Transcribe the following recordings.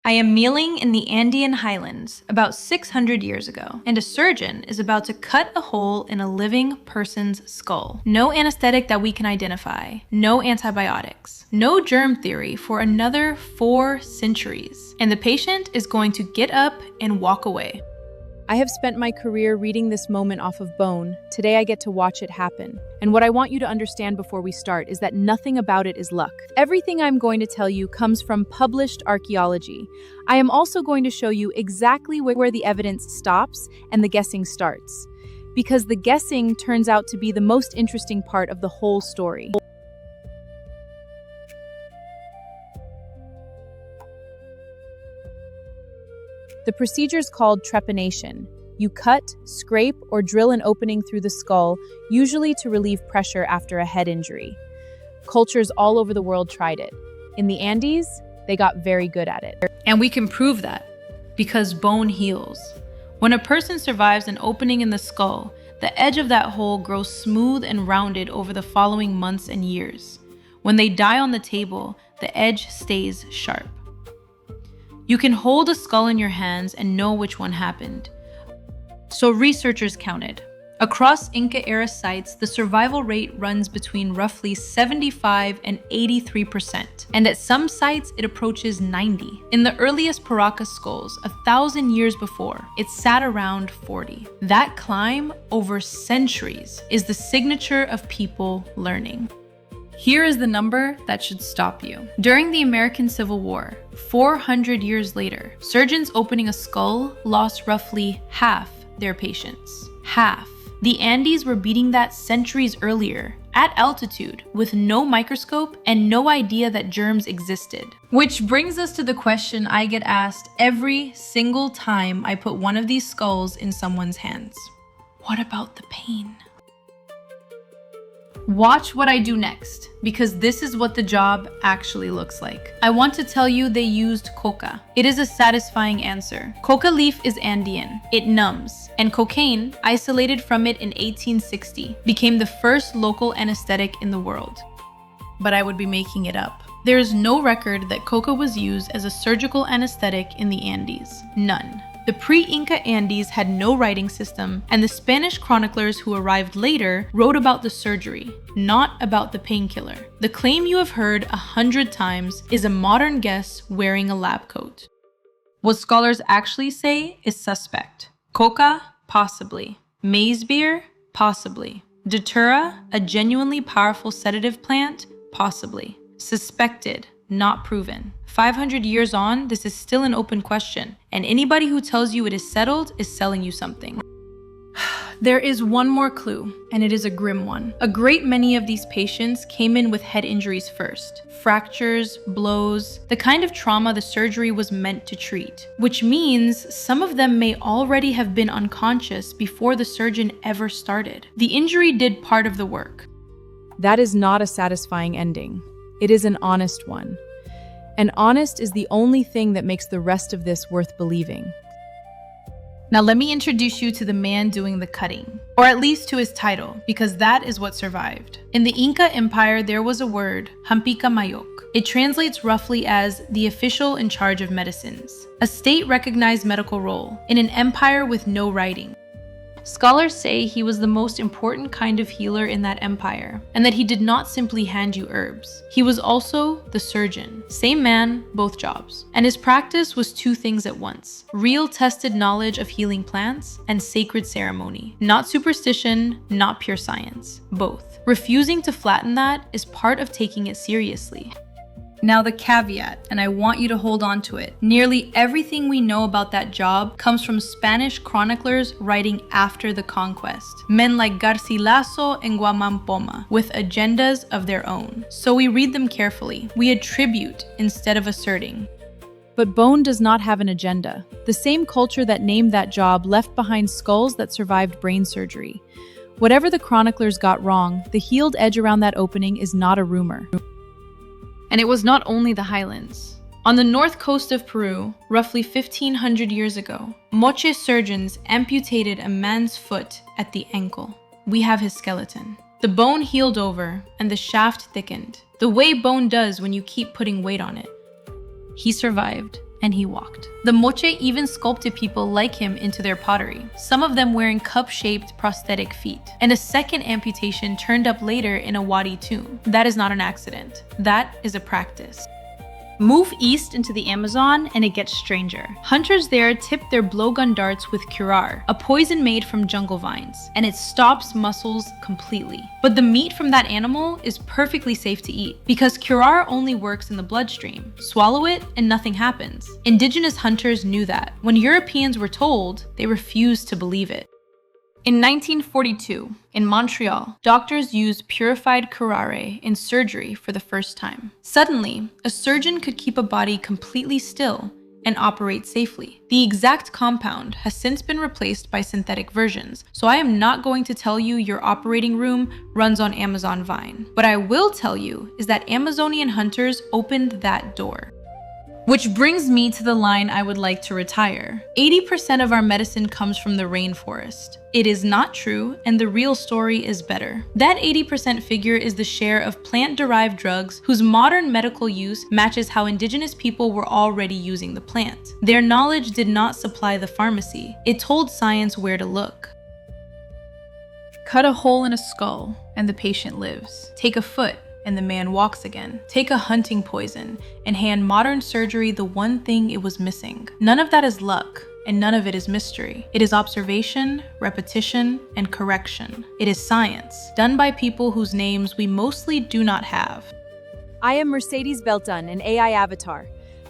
I am kneeling in the Andean highlands about 600 years ago, and a surgeon is about to cut a hole in a living person's skull. No anesthetic that we can identify, no antibiotics, no germ theory for another 4 centuries, and the patient is going to get up and walk away. I have spent my career reading this moment off of bone. Today I get to watch it happen. And what I want you to understand before we start is that nothing about it is luck. Everything I'm going to tell you comes from published archaeology. I am also going to show you exactly where the evidence stops and the guessing starts. Because the guessing turns out to be the most interesting part of the whole story. The procedure is called trepanation. You cut, scrape, or drill an opening through the skull, usually to relieve pressure after a head injury. Cultures all over the world tried it. In the Andes, they got very good at it. And we can prove that, because bone heals. When a person survives an opening in the skull, the edge of that hole grows smooth and rounded over the following months and years. When they die on the table, the edge stays sharp. You can hold a skull in your hands and know which one happened. So researchers counted. Across Inca-era sites, the survival rate runs between roughly 75 and 83%, and at some sites it approaches 90. In the earliest Paracas skulls, 1,000 years before, it sat around 40. That climb over centuries is the signature of people learning. Here is the number that should stop you. During the American Civil War, 400 years later, surgeons opening a skull lost roughly half their patients. Half. The Andes were beating that centuries earlier, at altitude, with no microscope and no idea that germs existed. Which brings us to the question I get asked every single time I put one of these skulls in someone's hands. What about the pain? Watch what I do next, because this is what the job actually looks like. I want to tell you they used coca. It is a satisfying answer. Coca leaf is Andean. It numbs. And cocaine, isolated from it in 1860, became the first local anesthetic in the world. But I would be making it up. There is no record that coca was used as a surgical anesthetic in the Andes. None. The pre-Inca Andes had no writing system, and the Spanish chroniclers who arrived later wrote about the surgery, not about the painkiller. The claim you have heard 100 times is a modern guess wearing a lab coat. What scholars actually say is suspect. Coca? Possibly. Maize beer? Possibly. Datura, a genuinely powerful sedative plant? Possibly. Suspected, not proven. 500 years on, this is still an open question, and anybody who tells you it is settled is selling you something. There is one more clue, and it is a grim one. A great many of these patients came in with head injuries first. Fractures, blows, the kind of trauma the surgery was meant to treat. Which means some of them may already have been unconscious before the surgeon ever started. The injury did part of the work. That is not a satisfying ending. It is an honest one. And honest is the only thing that makes the rest of this worth believing. Now let me introduce you to the man doing the cutting, or at least to his title, because that is what survived. In the Inca Empire, there was a word, Hampica Mayok. It translates roughly as the official in charge of medicines, a state-recognized medical role in an empire with no writing. Scholars say he was the most important kind of healer in that empire, and that he did not simply hand you herbs. He was also the surgeon. Same man, both jobs. And his practice was 2 things at once: real tested knowledge of healing plants and sacred ceremony. Not superstition, not pure science. Both. Refusing to flatten that is part of taking it seriously. Now the caveat, and I want you to hold on to it. Nearly everything we know about that job comes from Spanish chroniclers writing after the conquest. Men like Garcilaso and Guamampoma, with agendas of their own. So we read them carefully. We attribute instead of asserting. But bone does not have an agenda. The same culture that named that job left behind skulls that survived brain surgery. Whatever the chroniclers got wrong, the healed edge around that opening is not a rumor. And it was not only the highlands. On the north coast of Peru, roughly 1,500 years ago, Moche surgeons amputated a man's foot at the ankle. We have his skeleton. The bone healed over and the shaft thickened, the way bone does when you keep putting weight on it. He survived. and he walked. The Moche even sculpted people like him into their pottery, some of them wearing cup-shaped prosthetic feet. And a second amputation turned up later in a Wadi tomb. That is not an accident. That is a practice. Move east into the Amazon and it gets stranger. Hunters there tip their blowgun darts with curare, a poison made from jungle vines, and it stops muscles completely. But the meat from that animal is perfectly safe to eat because curare only works in the bloodstream. Swallow it and nothing happens. Indigenous hunters knew that. When Europeans were told, they refused to believe it. In 1942, in Montreal, doctors used purified curare in surgery for the first time. Suddenly, a surgeon could keep a body completely still and operate safely. The exact compound has since been replaced by synthetic versions, so I am not going to tell you your operating room runs on Amazon vine. What I will tell you is that Amazonian hunters opened that door. Which brings me to the line I would like to retire. 80% of our medicine comes from the rainforest. It is not true, and the real story is better. That 80% figure is the share of plant-derived drugs whose modern medical use matches how indigenous people were already using the plant. Their knowledge did not supply the pharmacy. It told science where to look. Cut a hole in a skull, and the patient lives. Take a foot, and the man walks again. Take a hunting poison and hand modern surgery the one thing it was missing. None of that is luck, and none of it is mystery. It is observation, repetition, and correction. It is science, done by people whose names we mostly do not have. I am Mercedes Belton, an AI avatar.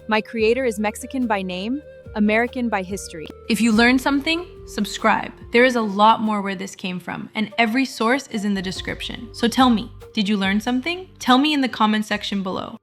My creator is Mexican by name, American by history. If you learned something, subscribe. There is a lot more where this came from, and every source is in the description. So tell me, did you learn something? Tell me in the comment section below.